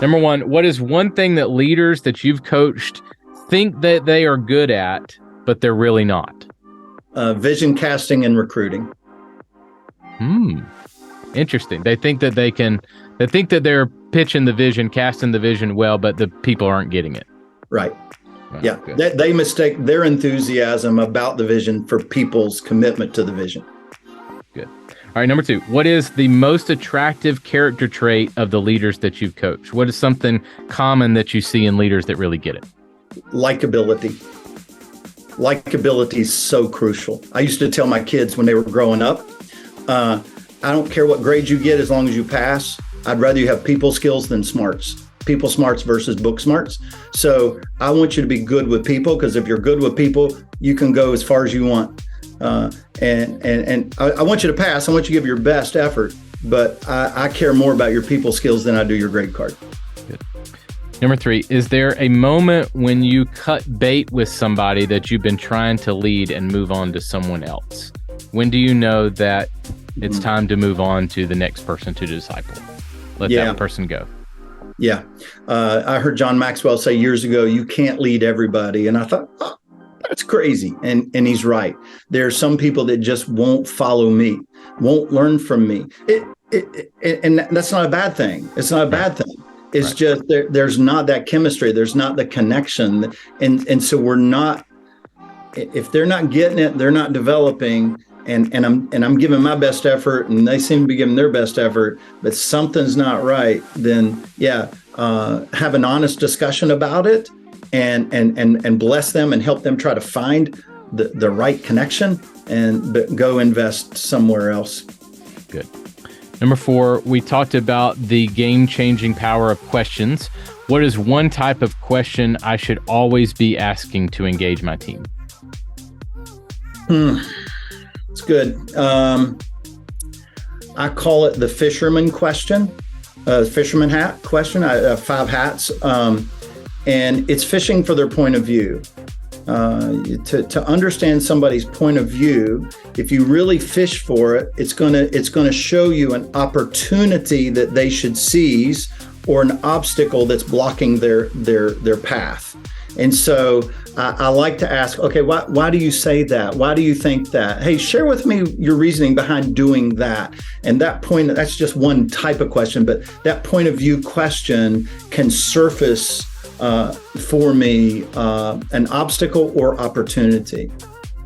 Number one, what is one thing that leaders that you've coached think that they are good at, but they're really not? Vision casting and recruiting. Interesting. They think that they think that they're pitching the vision, casting the vision well, but the people aren't getting it. Right. Wow, yeah. good. They mistake their enthusiasm about the vision for people's commitment to the vision. Good. All right. Number two, what is the most attractive character trait of the leaders that you've coached? What is something common that you see in leaders that really get it? Likability. Likability is so crucial. I used to tell my kids when they were growing up, I don't care what grades you get as long as you pass. I'd rather you have people skills than smarts. People smarts versus book smarts. So I want you to be good with people, because if you're good with people, you can go as far as you want. And I want you to pass. I want you to give your best effort, but I care more about your people skills than I do your grade card. Good. Number three, is there a moment when you cut bait with somebody that you've been trying to lead and move on to someone else? When do you know that it's time to move on to the next person to disciple? Let that person go. Yeah. I heard John Maxwell say years ago, you can't lead everybody. And I thought, oh, that's crazy. And he's right. There are some people that just won't follow me, won't learn from me. And that's not a bad thing. It's not a bad thing. It's just there's not that chemistry. There's not the connection. And so we're not, if they're not getting it, they're not developing. And I'm giving my best effort, and they seem to be giving their best effort, but something's not right. Then have an honest discussion about it, and bless them and help them try to find the right connection, and go invest somewhere else. Good. Number four, we talked about the game-changing power of questions. What is one type of question I should always be asking to engage my team? It's good. I call it the fisherman question, fisherman hat question. I have 5 hats, and it's fishing for their point of view. To understand somebody's point of view, if you really fish for it, it's gonna show you an opportunity that they should seize, or an obstacle that's blocking their path. And so I like to ask, okay, why do you say that? Why do you think that? Hey, share with me your reasoning behind doing that. And that's just one type of question, but that point of view question can surface for me an obstacle or opportunity.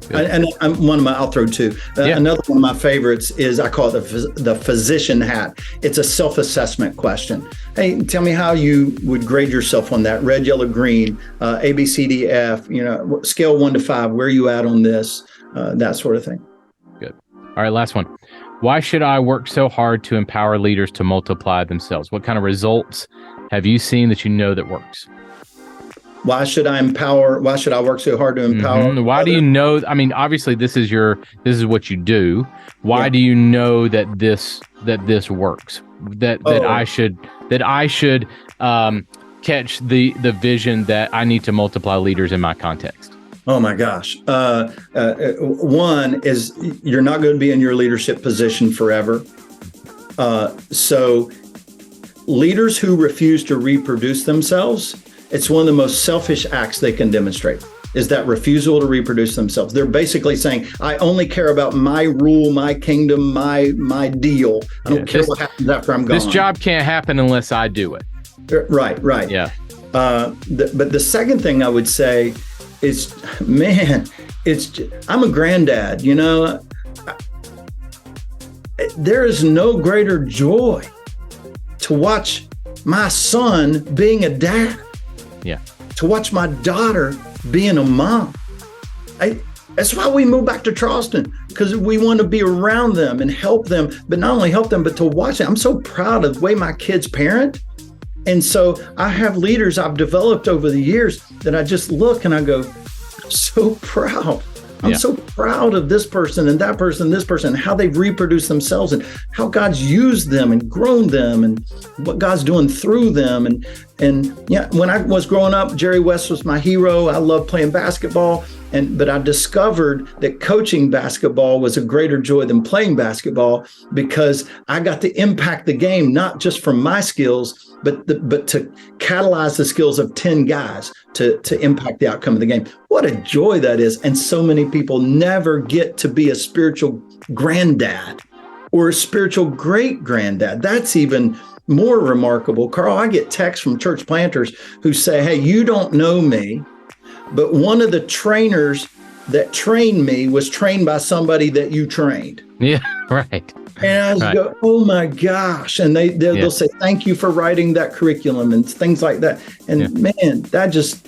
And I'll throw two. Another one of my favorites is, I call it the physician hat. It's a self-assessment question. Hey, tell me how you would grade yourself on that. Red, yellow, green, A, B, C, D, F, scale 1 to 5, where are you at on this? That sort of thing. Good. All right, last one. Why should I work so hard to empower leaders to multiply themselves? What kind of results have you seen that that works? Why should I work so hard to empower? Why do you know? I mean, obviously this is what you do. Why do you know that this works? That I should catch the vision that I need to multiply leaders in my context. Oh my gosh. One is, you're not going to be in your leadership position forever. So leaders who refuse to reproduce themselves, it's one of the most selfish acts they can demonstrate, is that refusal to reproduce themselves. They're basically saying, I only care about my rule, my kingdom, my deal. I don't care what happens after I'm gone. This job can't happen unless I do it. Right. Yeah. But the second thing I would say is, I'm a granddad, there is no greater joy to watch my son being a dad. Yeah. To watch my daughter being a mom. That's why we moved back to Charleston, because we want to be around them and help them, but not only help them, but to watch them. I'm so proud of the way my kids parent. And so I have leaders I've developed over the years that I just look and I go, I'm so proud. I'm so proud of this person and that person, this person, how they've reproduced themselves and how God's used them and grown them and what God's doing through them. And when I was growing up, Jerry West was my hero. I loved playing basketball. But I discovered that coaching basketball was a greater joy than playing basketball, because I got to impact the game, not just from my skills, but to catalyze the skills of 10 guys to impact the outcome of the game. What a joy that is. And so many people never get to be a spiritual granddad or a spiritual great granddad. That's even more remarkable. Carl, I get texts from church planters who say, hey, you don't know me, but one of the trainers that trained me was trained by somebody that you trained. Yeah, right. And I go, oh my gosh. And they'll say, thank you for writing that curriculum and things like that. And man, that's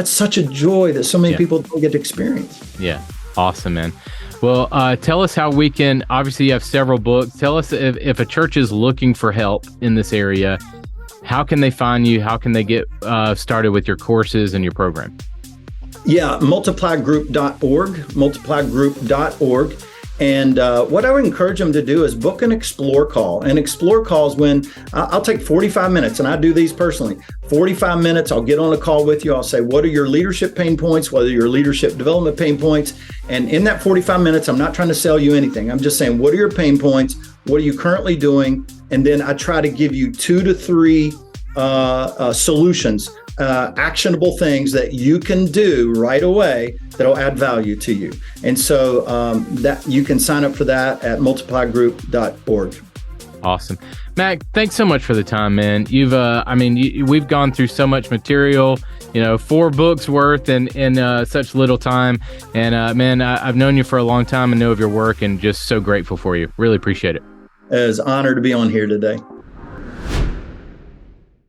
such a joy that so many people don't get to experience. Yeah. Awesome, man. Well, tell us how we can, obviously you have several books. Tell us if a church is looking for help in this area, how can they find you? How can they get started with your courses and your program? Yeah, multiplygroup.org. And what I would encourage them to do is book an Explore call. And Explore calls when I'll take 45 minutes, and I do these personally. 45 minutes, I'll get on a call with you. I'll say, what are your leadership pain points? What are your leadership development pain points? And in that 45 minutes, I'm not trying to sell you anything. I'm just saying, what are your pain points? What are you currently doing? And then I try to give you 2 to 3 solutions, actionable things that you can do right away that'll add value to you. And so that you can sign up for that at multiplygroup.org. Awesome. Mac, thanks so much for the time, man. You've, we've gone through so much material, 4 books worth in such little time. And man, I've known you for a long time and know of your work and just so grateful for you. Really appreciate it. It's an honor to be on here today.